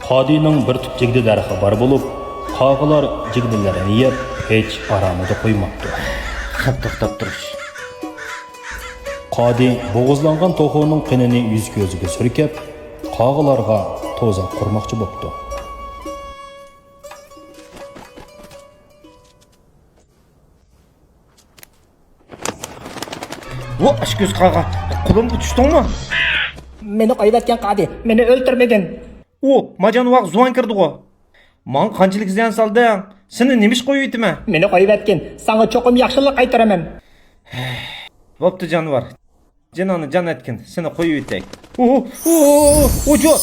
Qodining bir tup jigdi daraxti bor bo'lib, qog'ilar jigdilarini yeb, hech aromida qo'ymabdi. To'xtab turish. Qodi bo'g'izlangan to'xuning qinini yuz ko'ziga surkab, qog'ilarga to'zaq qurmoqchi bo'pti. Vo, ashko'z qaga. Qo'limga tushdingmi? Meni qo'yayotgan qadi, meni o'ltirmagin. O, majan vaqt zuvan kirdi-ku. Men qanchalik ziyon solding? Seni nima ish qo'yib yetma? Meni qo'yayotgan, senga cho'qim yaxshilik qaytaraman. Bo'pti jonivor. Janoni jon etkin, seni qo'yib yetay. Ojo.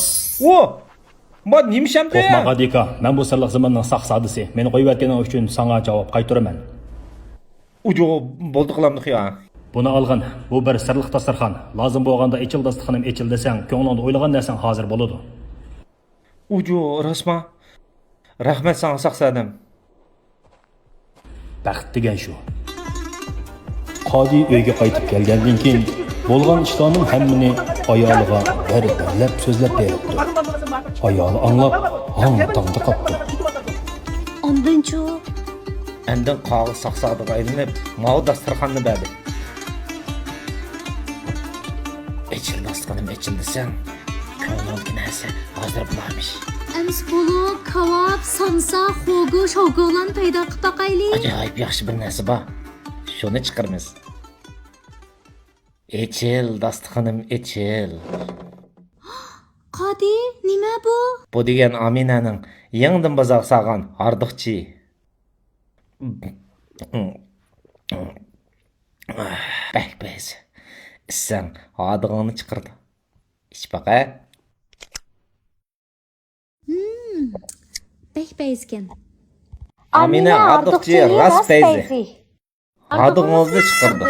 Ma nima shamda? Qo'rqma Qadika, men bu sirliq zamonning saqsadisi. Meni qo'yayotganing uchun senga javob qaytaraman. Ojo, bo'ldi qilamdi xiyo. Buni olgin. Bu bir sirliq dasturxon. Lozim bo'lganda ichil dasturxonim ichil desang, ko'nglingda o'ylagan narsang hozir bo'ladi. Ojo, rasma. Rahmat sana saqsadim. Baxt degan shu. Qodi uyga qaytib kelgandan keyin bo'lgan ishlarning hammini ayoliga bir-birlab so'zlab beribdi. Ayoli anglab, hang-tangda qopdi. Ondan-chu Endin qog'i saqsadiga aylanib, mau dasturxonni berdi. İçil dasturxonim içil desang, ko'nglimdagi narsa hozir bo'lamish. ems bo'lib, kebab, samsa, xo'go, shogolan paydo qilib taqayli. Ajoyib yaxshi bir narsa bor. Shuni chiqarmiz. İçil dasturxonim içil. Qadi, nima bu? Bu degan Aminaning yangidan bozor sog'an ardiqchi. Bak. Sen adig'ini chiqirdi. İç baqa. Bek-beysken. Amina ardiqchi ras payzi. Adig'ingizni chiqirdi.